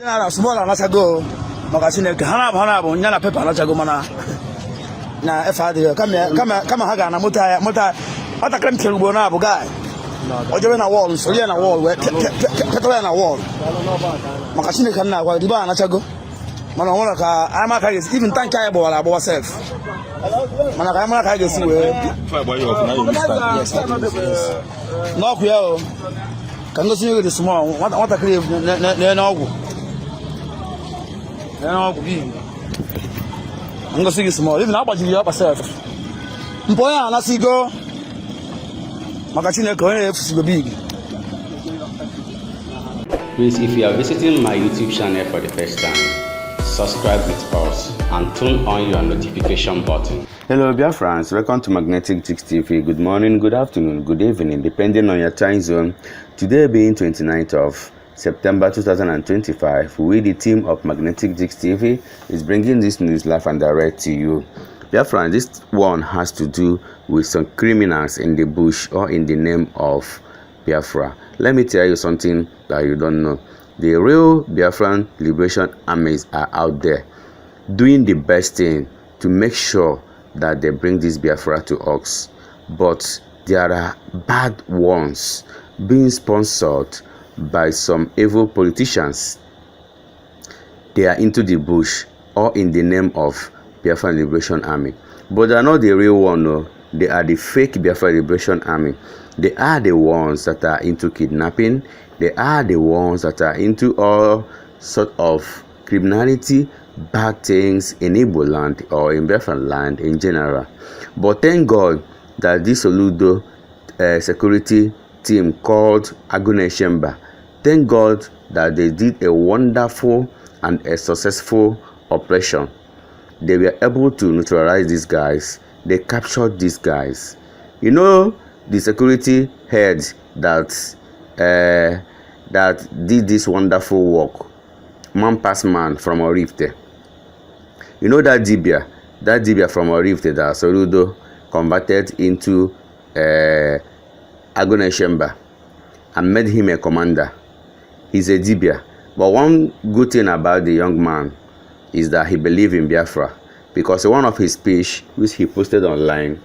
Na small na sago magazine ke hana bo nyana paper na chago mana na FAD kama haga na mota ata krem tirugbo na abuga ojobe na wall so na wall we petole na wall magazine kan na kwa diba na chago mana wona ka ama ka even tank ay bo wala bo self mana ka ama ka gesi we no ku yo kan go see the small what crave na ogu I'm going to see you small. Even now, but you have yourself. Mpoya na sigo. Makachine ko sigo big. Please, if you are visiting my YouTube channel for the first time, subscribe with us and turn on your notification button. Hello, dear friends. Welcome to Magnetic Chicks TV. Good morning, good afternoon, good evening, depending on your time zone. Today being 29th of September 2025, we, the team of Magnetic Chicks TV, is bringing this news live and direct to you. Dear friends, this one has to do with some criminals in the bush or in the name of Biafra. Let me tell you something that you don't know. The real Biafran liberation armies are out there doing the best thing to make sure that they bring this Biafra to us. But there are bad ones being sponsored by some evil politicians. They are into the bush or in the name of Biafra Liberation Army, but they are not the real one. No, they are the fake Biafra Liberation Army. They are the ones that are into kidnapping. They are the ones that are into all sort of criminality, bad things in Igbo land or in Biafra land in general. But thank God that this Oludo security team called Agunechemba, thank God that they did a wonderful and a successful operation. They were able to neutralize these guys. They captured these guys. You know, the security head that did this wonderful work, man pass man from Orifte. You know that Dibia from Orifte that Soludo converted into Agunechemba and made him a commander. He's a Dibia. But one good thing about the young man is that he believed in Biafra, because in one of his speech which he posted online,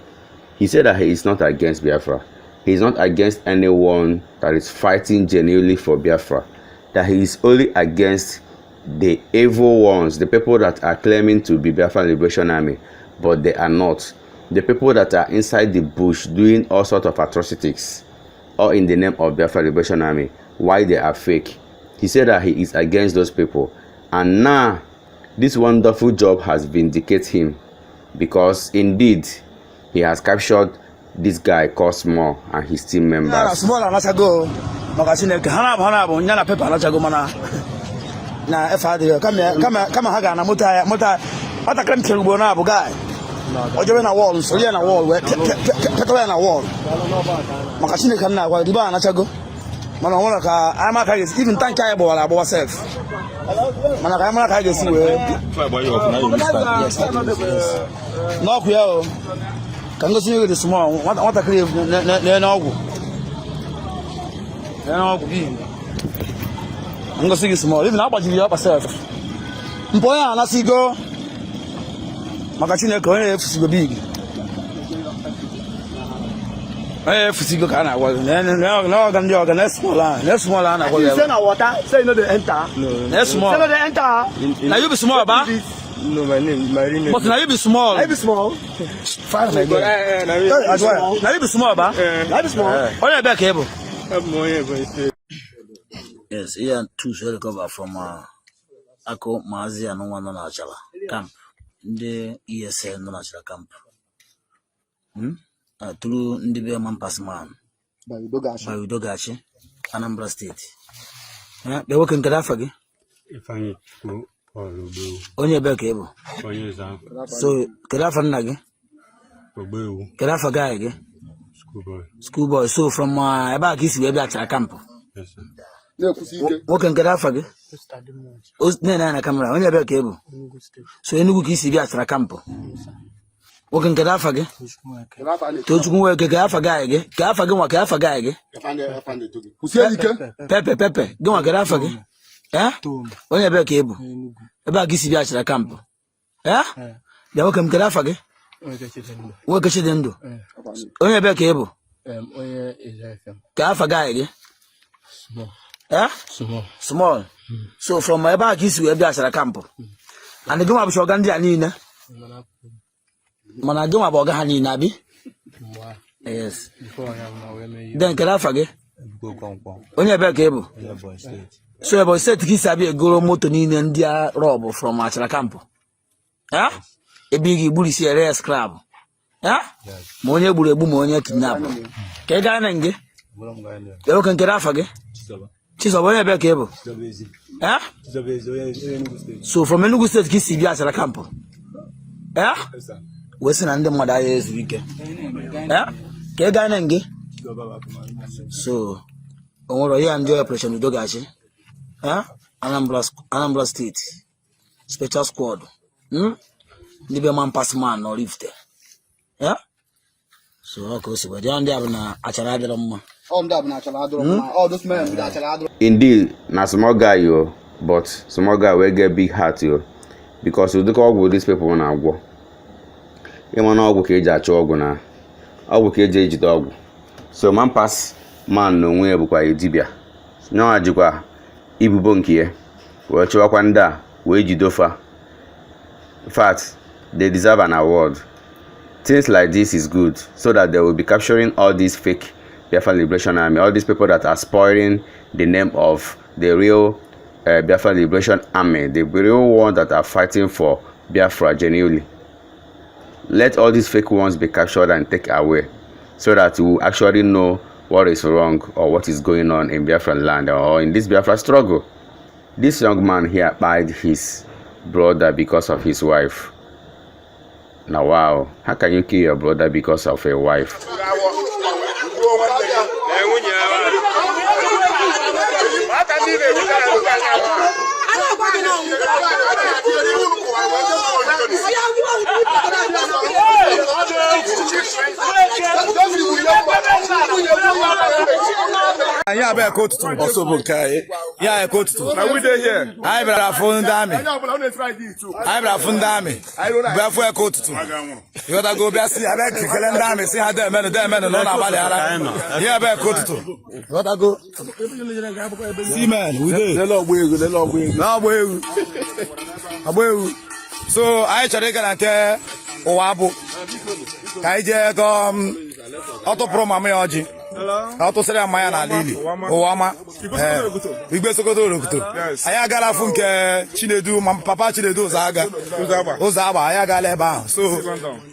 he said that he is not against Biafra. He is not against anyone that is fighting genuinely for Biafra. That he is only against the evil ones, the people that are claiming to be Biafra Liberation Army, but they are not. The people that are inside the bush doing all sorts of atrocities, or in the name of Biafra Liberation Army, why they are fake. He said that he is against those people. And now, this wonderful job has vindicated him, because indeed, he has captured this guy Cosmo and his team members. Na FAD kama haga na mota ata krem tirugbo na abuga ojobe na wall so na wall we petole na wall makachine kan na kwa diba na chago mana wona ka ama ka even tank ay bo wala bo self mana ka ama ka gesi we no ku yo kan go see the small what crave na ogu bi. I'm going to see you small. Even now, but you have yourself. Mpoya na sigo. Makachine ko sigo big. Sigo kana wa. No can do next small na ko. Say na water, say no dey enter. No. Next small. Say no dey enter. Now you be small ba? No, my name. But now you be small. I be small. Fine my boy. Now you be small ba? I be small. Oh yeah, back cable. Yes, IN2 shall recover from Ako Mazi and one on Achalla camp. The ESN non Achalla camp. Through Ndibe man pass man. By Udogachi, Anambra State. They work in Kadafagi. If I go on your back cable. So Kadafan Nagi. Kadafaga schoolboy. So from about this way back to camp. Yes, sir. What can Kadafagi? Na camera on your back cable. So Enugu Kisi Biatra Campo. What can Kadafagi? Tojumu Kadafagage, Kafagan, Kafagage. Pepe, go on Kadafagi. Eh? Onye be ka ebu. Ebe a gị si bịa achara kampụ. Eh? Bịa nwoke m kere afa gị? Nwoke Chidindu. Onye be ka ebu? Onye Izefem. Ka afa gị gị? Small. Eh? Small. So from ebe a gị si wee bịa achara kampụ. And gị nwa bụ ọga ndị a niile. Mana gị nwa bụ ọga ha niile abi? Yes. Then kere afa gị? Onye be ka ebu? So ebe steeti ka isi abịa egoro moto niile ndị a rọbụ from achara kampụ. Eh? Ebe gị gburu isi ere scrap. Eh? Ma onye gburu egbu ma onye kidnap. Ka ị gaa na nge? Ewo kan kere afa gị? Chizoba onye be ka ebu? Eh? So from Enugu State ka isi bịa achara kampụ. Eh? Wesi na ndị mmadụ agha ezu ike. Eh? Ka ị gaa na nge? So onwere ya ndị operation udo gachi. Eh? Anambra State Special Squad. Ndị be man pass man no lift. Yeah? So okay, so but ndị abụ na achara adịrọ mma. Ndị abụ na achara adịrọ mma. All those men with achara adịrọ. Indeed, na small guy yo, but small guy will get big heart yo. Because you look all these people na agwọ. Ịma na ọgwụ ka eji achọ ọgwụ na ọgwụ ka eji ejide ọgwụ. So man pass man n'onwe ya bụkwa edibịa. Nyawa jikwa ibubo nke ya. Wee chọwakwa ndị a wee jidofa. In fact, they deserve an award. Things like this is good so that they will be capturing all these fake Biafra Liberation Army, all these people that are spoiling the name of the real Biafra Liberation Army, the real ones that are fighting for Biafra genuinely. Let all these fake ones be captured and taken away so that we will actually know what is wrong or what is going on in Biafra land or in this Biafra struggle. This young man here died his brother because of his wife. Now wow, how can you kill your brother because of a wife? Yeah, I coat to also book. Yeah, I coat to. Now we dey here. I better phone dami. I try this too. I better phone dami. Before I coat to. You gotta go back see I beg killing dami. See how them men no na bali ara. Yeah, I coat to. You gotta go. See man, we dey. They love we. Now we. Abu. So I try to get ante owabu. Kai je go auto promo me oji. Auto sere amaya na lili. Owama. Igbe sokoto rokuto. Aya gara fu nke Chinedu, papa Chinedu Uzagba. Aya gara ebe ahụ. So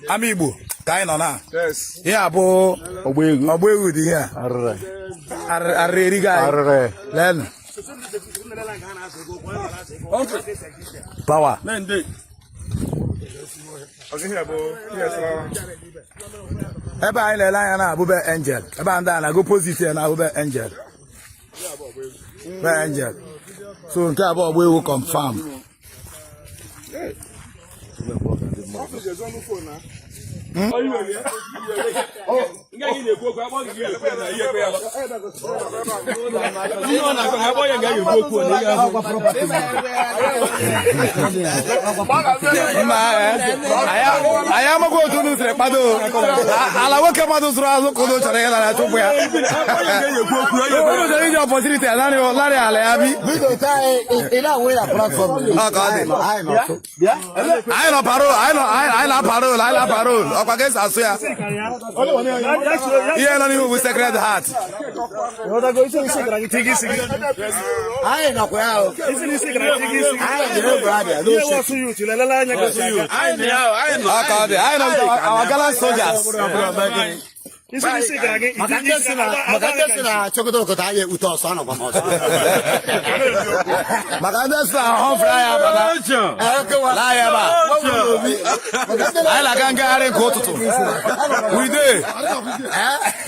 ami Igbo ka anyị nọ na. Yes. Ihe bụ Ogbuegwu dị ihe. Arịrị ga. Len. Power. Ebe anyị lele anya na abụbe angel. Ebe ndị a na-go positive na abụbe angel. Be angel. So nke abụọ Ogbuegwu confirm. I am going to lose the Pado. I will come out of the Kodo Channel to where the opportunity. I parole. Up against us here. Yeah, not even with Sacred Heart. I know well. I know our gallant soldiers. Magandesina chokoto kotaye uto sana kwa moja. Magandesina hofraya baba. Laya ba. Ai la ganga are kotutu. We dey.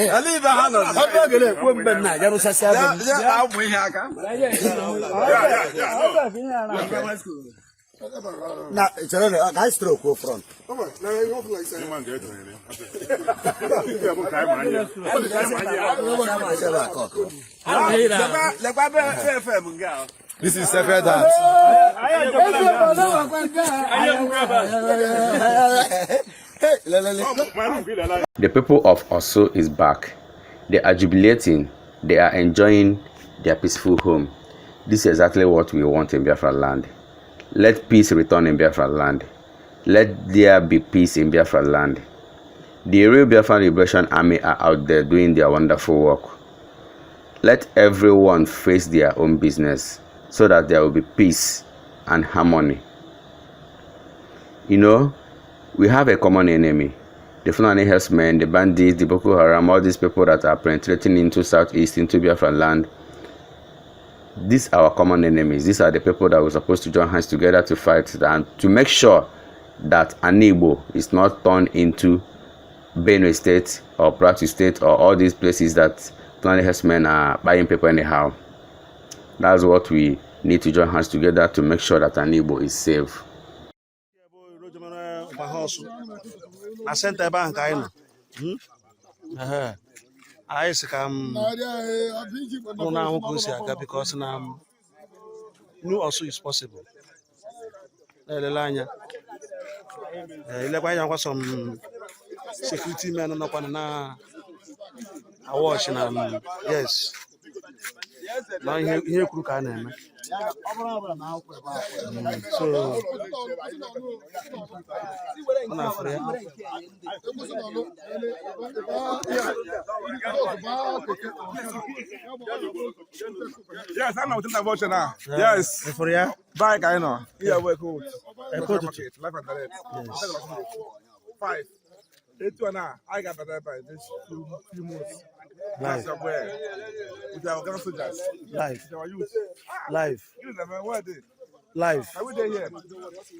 Ali ba hano. Odo gele ko mbem na jaru sasa. Ya awu ihe aka. Na chero na stroke ko front. Come on, na you go like say man get to here. This is sacred dance. The people of Osu is back. They are jubilating. They are enjoying their peaceful home. This is exactly what we want in Biafra land. Let peace return in Biafra land. Let there be peace in Biafra land. The real Biafra Liberation Army are out there doing their wonderful work. Let everyone face their own business so that there will be peace and harmony. You know, we have a common enemy. The Finland herdsmen, the bandits, the Boko Haram, all these people that are penetrating into southeast, into Biafra land. These are our common enemies. These are the people that we're supposed to join hands together to fight and to make sure that Igbo is not turned into Benue State or Plateau State or all these places that Finland herdsmen are buying people anyhow. That's what we need to join hands together to make sure that Igbo is safe. Na center bank I know. I say come no now go see aga because now new also is possible. The line some security men no na awash na yes. Now here crew can so Yes, I know what you're talking now. Yes. for ya Bike, I know. Yeah, we're cool. Life and direct. Yes. 5. 8 now. I got that by this few months. life Somewhere. With our gun soldiers. life With our youth. life You never what did. life Are we there here?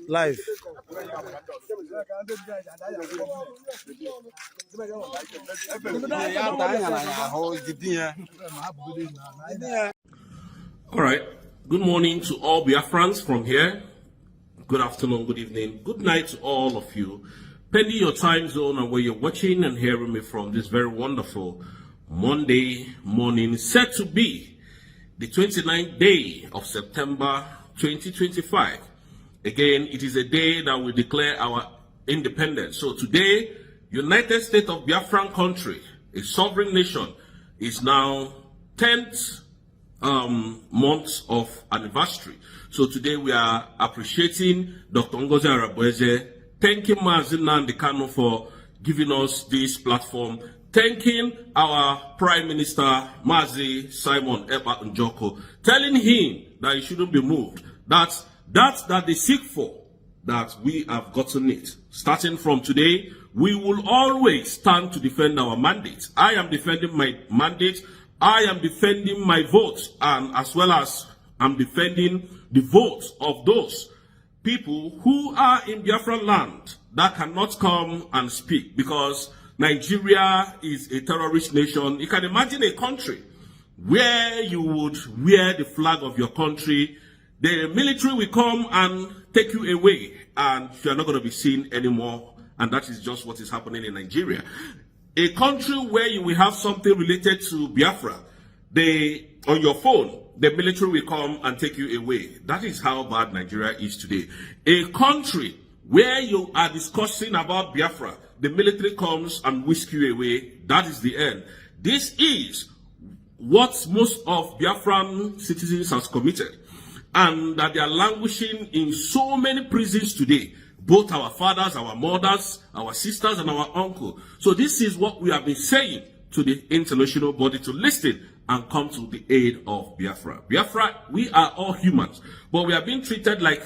life All right. Good morning to all Biafrans from here. Good afternoon, good evening, good night to all of you. Pending your time zone and where you're watching and hearing me from this very wonderful Monday morning, set to be the 29th day of September 2025. Again, it is a day that we declare our independence. So today, United States of Biafran country, a sovereign nation, is now 10th months of anniversary. So today we are appreciating Dr. Ngozi Arabweze, thanking Nnamdi Kanu for giving us this platform, thanking our Prime Minister Mazi Simon Ekpa Njoko, telling him that he shouldn't be moved, that they seek for, that we have gotten it. Starting from today, we will always stand to defend our mandate. I am defending my mandate. I am defending my vote, and as well as I'm defending the votes of those people who are in Biafran land that cannot come and speak, because Nigeria is a terrorist nation. You can imagine a country where you would wear the flag of your country, the military will come and take you away, and you are not going to be seen anymore. And that is just what is happening in Nigeria. A country where you will have something related to Biafra, on your phone, the military will come and take you away. That is how bad Nigeria is today. A country where you are discussing about Biafra, the military comes and whisk you away. That is the end. This is what most of Biafran citizens has committed, and that they are languishing in so many prisons today. Both our fathers, our mothers, our sisters, and our uncle. So this is what we have been saying to the international body to listen and come to the aid of Biafra. Biafra, we are all humans, but we are being treated like,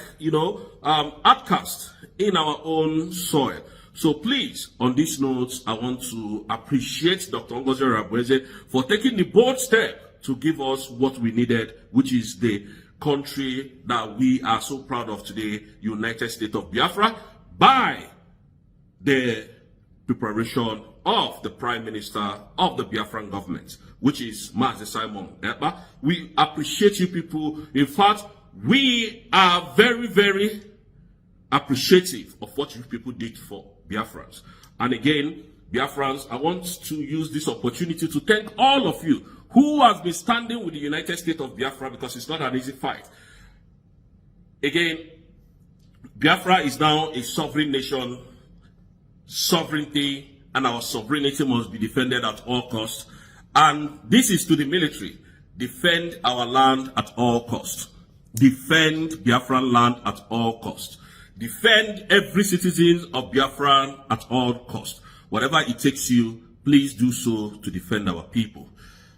outcasts in our own soil. So please, on this note, I want to appreciate Dr. Ngozi Arabweze for taking the bold step to give us what we needed, which is the country that we are so proud of today, United States of Biafra, by the preparation of the Prime Minister of the Biafran government, which is Mazi Simon Ekpa. We appreciate you people. In fact, we are very, very appreciative of what you people did for Biafrans. And again, Biafrans, I want to use this opportunity to thank all of you who has been standing with the United States of Biafra, because it's not an easy fight. again, Biafra is now a sovereign nation, sovereignty, and our sovereignty must be defended at all costs. And this is to the military. Defend our land at all costs. Defend Biafran land at all costs. Defend every citizen of Biafra at all costs. Whatever it takes you, please do so to defend our people.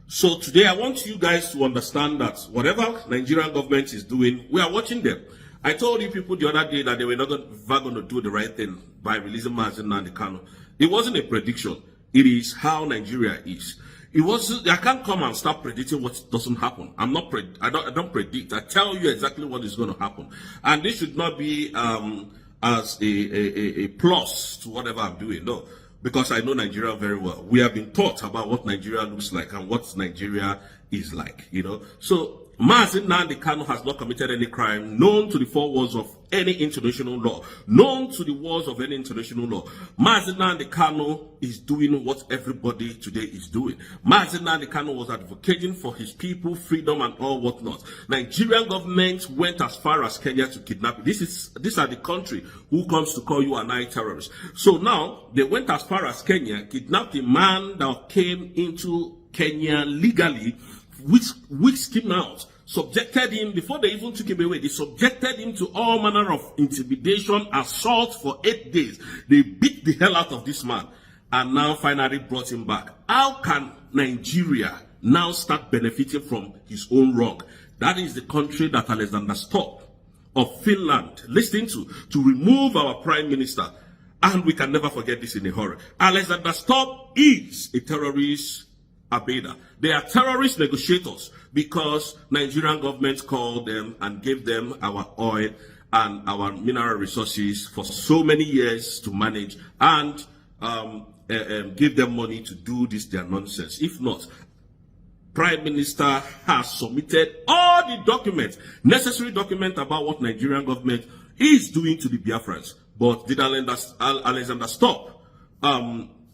So today I want you guys to understand that whatever Nigerian government is doing, we are watching them. I told you people the other day that they were not going to do the right thing by releasing Nnamdi Kanu. It wasn't a prediction. It is how Nigeria is. It was. I can't come and start predicting what doesn't happen. I don't predict. I tell you exactly what is going to happen, and this should not be as a plus to whatever I'm doing. No, because I know Nigeria very well. We have been taught about what Nigeria looks like and what Nigeria is like. You know, so Nnamdi Kanu has not committed any crime known to the four walls of any international law, known to the walls of any international law. Nnamdi Kanu is doing what everybody today is doing. Nnamdi Kanu was advocating for his people, freedom, and all whatnot. Nigerian government went as far as Kenya to kidnap. These are the country who comes to call you and I terrorists. So now they went as far as Kenya, kidnapped a man that came into Kenya legally, which came out, subjected him, before they even took him away, they subjected him to all manner of intimidation, assault for 8 days. They beat the hell out of this man and now finally brought him back. How can Nigeria now start benefiting from his own wrong? That is the country that Alexander Stubb of Finland listened to remove our prime minister. And we can never forget this in a hurry. Alexander Stubb is a terrorist abater. They are terrorist negotiators because Nigerian government called them and gave them our oil and our mineral resources for so many years to manage and give them money to do this their nonsense. If not, Prime Minister has submitted all the documents, necessary documents about what Nigerian government is doing to the Biafrans. But did Alexander Stubb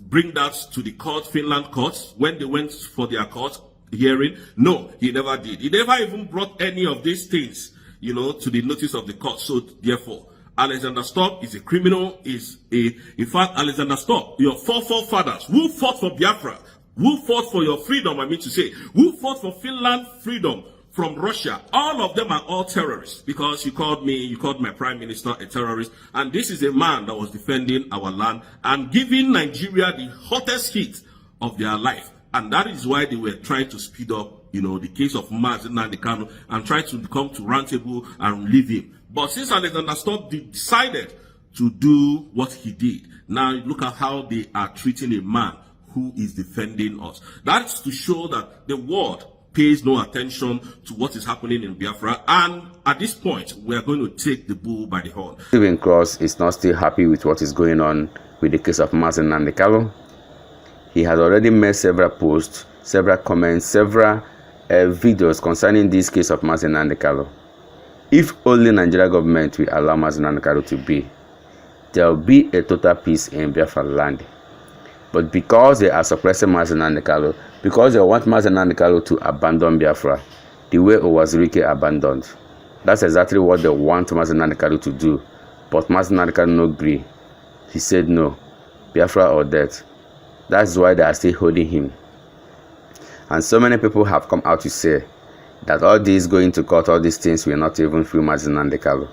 bring that to the court, Finland courts, when they went for their court hearing? No, he never did. He never even brought any of these things, you know, to the notice of the court. So therefore, Alexander Stubb is a criminal, in fact, Alexander Stubb, your forefathers who fought for Biafra, who fought for your freedom, I mean to say, who fought for Finland freedom from Russia, all of them are all terrorists, because you called me, you called my prime minister a terrorist, and this is a man that was defending our land and giving Nigeria the hottest hit of their life. And that is why they were trying to speed up, you know, the case of Nnamdi Kanu and try to come to round table and relieve him. But since Alexander Stubb decided to do what he did, now look at how they are treating a man who is defending us. That's to show that the world pays no attention to what is happening in Biafra, and at this point we are going to take the bull by the horn. Stephen Cross is not still happy with what is going on with the case of Nnamdi Kanu. He has already made several posts, several comments, several videos concerning this case of Nnamdi Kanu. If only Nigeria government will allow Nnamdi Kanu to be, there will be a total peace in Biafra land. But because they are suppressing Nnamdi Kanu, because they want Nnamdi Kanu to abandon Biafra, the way Owazirike abandoned, that's exactly what they want Nnamdi Kanu to do. But Nnamdi Kanu no agree. He said no, Biafra or death. That's why they are still holding him. And so many people have come out to say that all this going to court, all these things will not even free Nnamdi Kanu,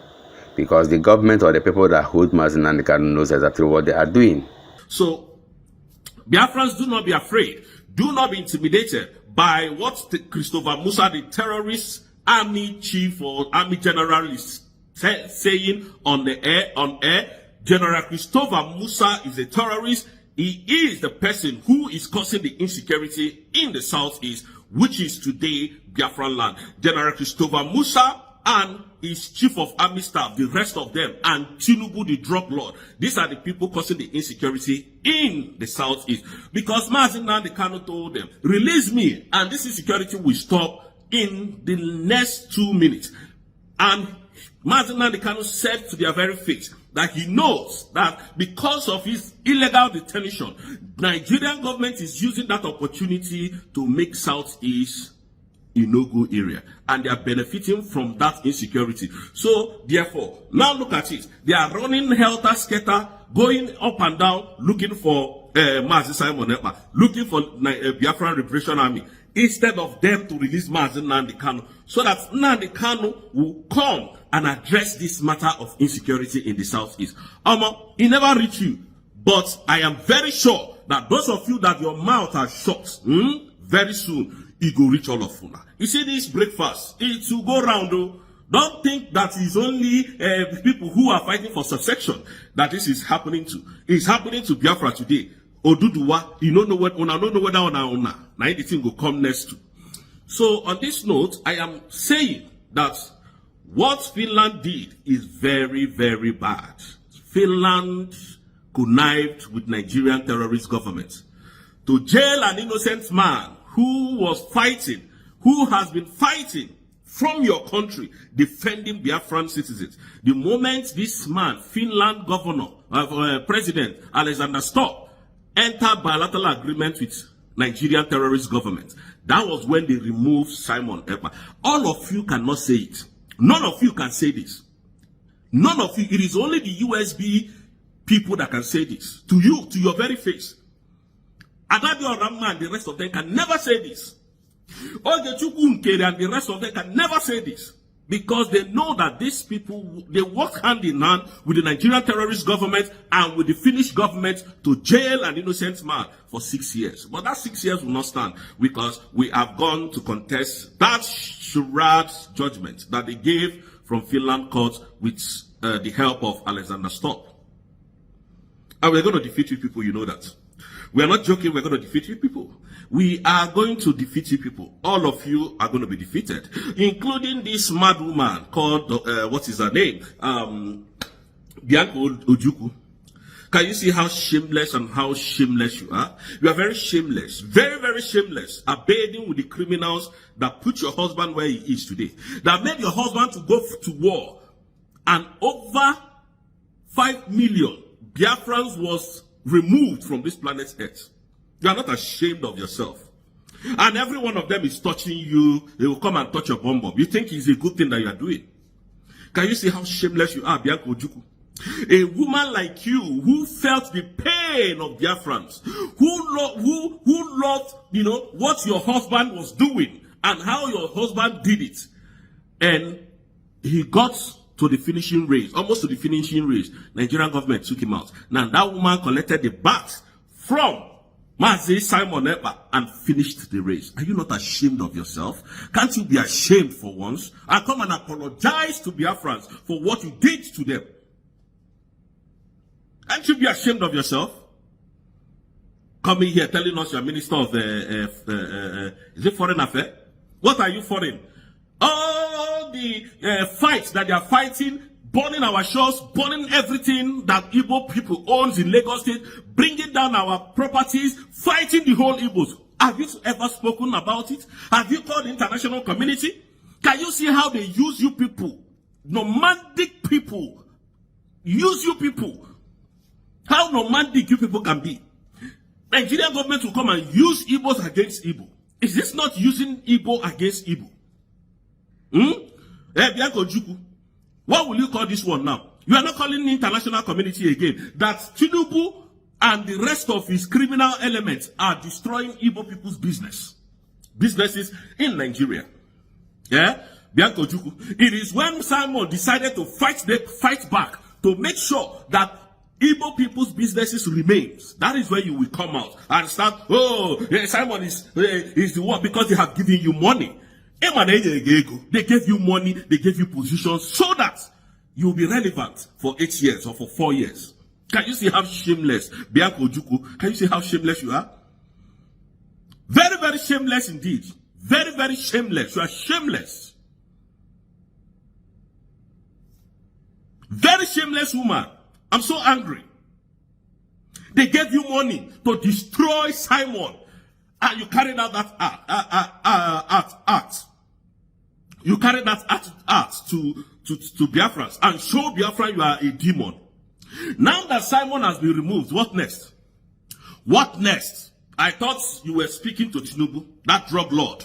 because the government or the people that hold Nnamdi Kanu knows exactly what they are doing. So Biafrans, do not be afraid. Do not be intimidated by what Christopher Musa, the terrorist army chief or army general, is saying on air. General Christopher Musa is a terrorist. He is the person who is causing the insecurity in the southeast, which is today Biafran land. General Christopher Musa and his chief of army staff, the rest of them, and Tinubu, the drug lord. These are the people causing the insecurity in the southeast. Because Nnamdi Kanu told them, release me, and this insecurity will stop in the next 2 minutes. And Nnamdi Kanu said to their very face that he knows that because of his illegal detention, Nigerian government is using that opportunity to make southeast Inogo area, and they are benefiting from that insecurity. So, therefore, now look at it. They are running helter-skelter, going up and down, looking for Mazi Simon Ekpa, looking for Biafran Liberation Army, instead of them to release Mazi Nnamdi Kanu, so that Nnamdi Kanu will come and address this matter of insecurity in the southeast. It never reach you, but I am very sure that those of you that your mouth are shut, very soon, it will reach all of you. You see this breakfast, it will go round. Don't think that it's only people who are fighting for subsection that this is happening to. It's happening to Biafra today. Oduduwa, you don't know what, una don't know whether now anything will come next to. So on this note, I am saying that what Finland did is very, very bad. Finland connived with Nigerian terrorist government to jail an innocent man who was fighting, who has been fighting from your country, defending Biafran citizens. The moment this man, Finland governor, President Alexander Stubb, entered bilateral agreement with Nigerian terrorist government, that was when they removed Simon Ekpa. All of you cannot say it. None of you can say this. None of you. It is only the USB people that can say this. To you, to your very face. Adadio Ramma and the rest of them can never say this. Ogechukwu Nkere and the rest of them can never say this. Because they know that these people, they work hand in hand with the Nigerian terrorist government and with the Finnish government to jail an innocent man for 6 years. But that 6 years will not stand because we have gone to contest that charade judgment that they gave from Finland court with the help of Alexander Stubb. And we're going to defeat you people, you know that. We are not joking, we're going to defeat you people. We are going to defeat you people. All of you are going to be defeated, including this mad woman called, what is her name? Bianca Ojukwu. Can you see how shameless and how shameless you are? You are very shameless, very, very shameless, abiding with the criminals that put your husband where he is today, that made your husband to go to war, and over 5 million Biafrans was removed from this planet Earth. You are not ashamed of yourself. And every one of them is touching you. They will come and touch your bum bum. You think it's a good thing that you are doing? Can you see how shameless you are, Bianca Ojukwu? A woman like you who felt the pain of Biafrans, who loved, you know, what your husband was doing and how your husband did it. And he got to the finishing race, almost to the finishing race. Nigerian government took him out. Now that woman collected the bat from Mazi Simon Ekpa and finished the race. Are you not ashamed of yourself? Can't you be ashamed for once and come and apologize to Biafrans for what you did to them? Can't you be ashamed of yourself? Coming here telling us you're minister of is it foreign affairs? What are you foreign? All the fights that they are fighting, burning our shores, burning everything that Igbo people owns in Lagos State, bringing down our properties, fighting the whole Igbos. Have you ever spoken about it? Have you called the international community? Can you see how they use you people? Nomadic people. Use you people. How nomadic you people can be. Nigerian government will come and use Igbos against Igbo. Is this not using Igbo against Igbo? Bianca Ojukwu, what will you call this one now? You are not calling the international community again. That Tinubu and the rest of his criminal elements are destroying Igbo people's businesses in Nigeria. Yeah, Bianca Ojukwu. It is when Simon decided to fight back to make sure that Igbo people's businesses remains. That is where you will come out and start. Oh, Simon is the one because they have given you money. They gave you money, they gave you positions so that you'll be relevant for 8 years or for 4 years. Can you see how shameless, Bianca Ojukwu, can you see how shameless you are? Very, very shameless indeed. Very, very shameless. You are shameless. Very shameless woman. I'm so angry. They gave you money to destroy Simon. And you carried out that act. You carried that act to Biafrans and show Biafra you are a demon. Now that Simon has been removed, what next? What next? I thought you were speaking to Tinubu, that drug lord.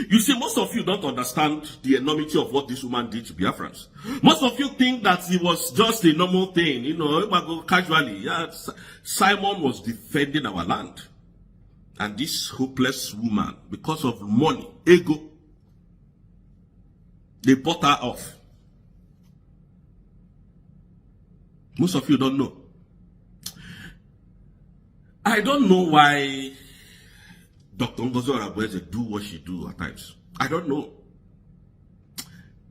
You see, most of you don't understand the enormity of what this woman did to Biafrans. Most of you think that it was just a normal thing, you know, casually. Yeah, Simon was defending our land. And this hopeless woman, because of money, ego, they bought her off. Most of you don't know. I don't know why Dr. Ngozi Arabweze do what she do at times. I don't know.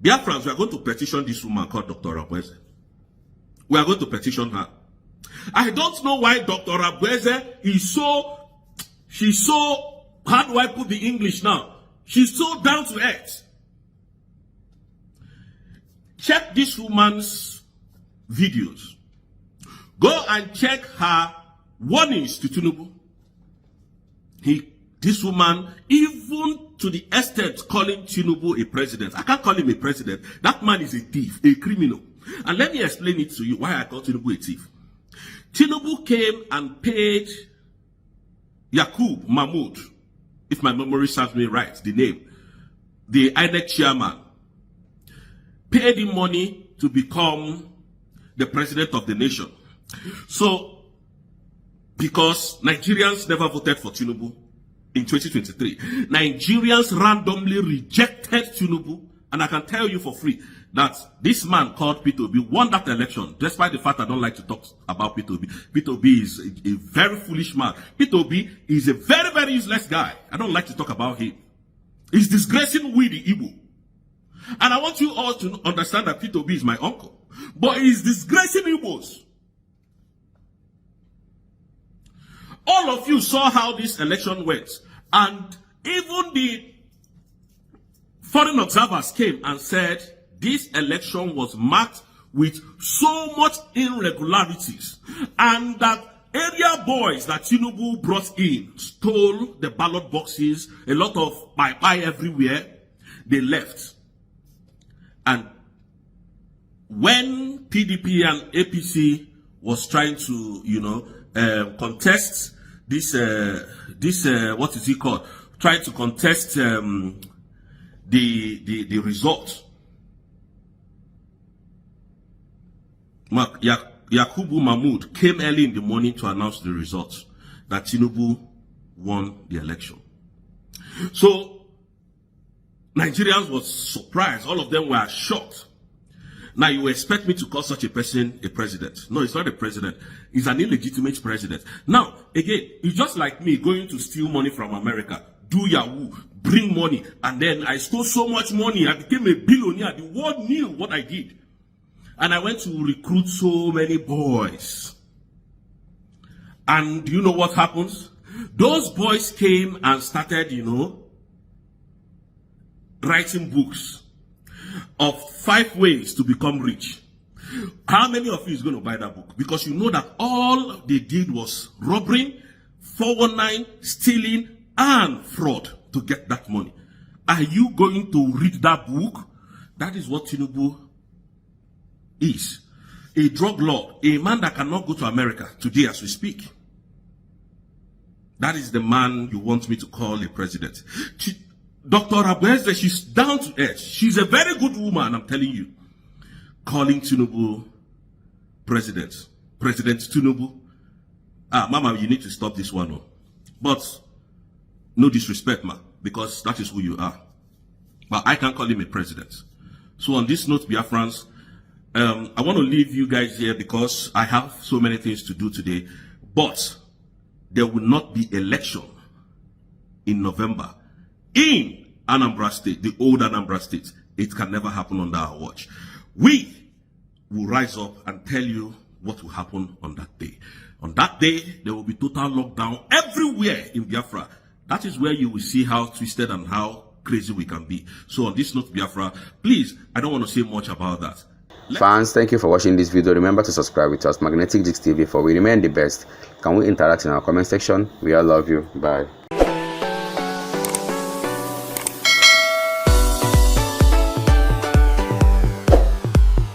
Biafrans, we are going to petition this woman called Dr. Arabweze. We are going to petition her. I don't know why Dr. Arabweze is so, she's so, how do I put the English now? She's so down to earth. Check this woman's videos. Go and check her warnings to Tinubu. This woman, even to the extent calling Tinubu a president. I can't call him a president. That man is a thief, a criminal. And let me explain it to you why I call Tinubu a thief. Tinubu came and paid Yakub Mahmoud, if my memory serves me right, the name, the INEC chairman, paid him money to become the president of the nation. So, because Nigerians never voted for Tinubu in 2023, Nigerians randomly rejected Tinubu, and I can tell you for free that this man called P2B won that election, despite the fact I don't like to talk about P2B. P2B is a very foolish man. P2B is a very, very useless guy. I don't like to talk about him. He's disgracing we the Igbo. And I want you all to understand that P2B is my uncle. But he's disgracing Igbos. All of you saw how this election went. And even the foreign observers came and said this election was marked with so much irregularities. And that area boys that Tinubu brought in stole the ballot boxes, a lot of bye-bye everywhere. They left. And when PDP and APC was trying to, you know, contest this, what is it called? Trying to contest the result. Yakubu Mahmoud came early in the morning to announce the results that Tinubu won the election. So Nigerians were surprised. All of them were shocked. Now you expect me to call such a person a president. No, it's not a president. He's an illegitimate president. Now, again, it's just like me going to steal money from America, do Yahoo, bring money, and then I stole so much money, I became a billionaire. The world knew what I did. And I went to recruit so many boys. And you know what happens? Those boys came and started, you know, writing books of 5 ways to become rich. How many of you is going to buy that book? Because you know that all they did was robbery, 419, stealing, and fraud to get that money. Are you going to read that book? That is what Tinubu is. A drug lord, a man that cannot go to America today as we speak. That is the man you want me to call a president. Dr. Arabweze, she's down to earth. She's a very good woman, I'm telling you. Calling Tinubu president. President Tinubu. Mama, you need to stop this one. Oh. But no disrespect, ma, because that is who you are. But I can't call him a president. So on this note, Biafrans, I want to leave you guys here because I have so many things to do today. But there will not be election in November in Anambra State, the old Anambra State. It can never happen under our watch. We will rise up and tell you what will happen on that day. On that day, there will be total lockdown everywhere in Biafra. That is where you will see how twisted and how crazy we can be. So on this note, Biafra, please, I don't want to say much about that. Fans, thank you for watching this video. Remember to subscribe with us, Magnetic Gist TV, for we remain the best. Can we interact in our comment section? We all love you. Bye.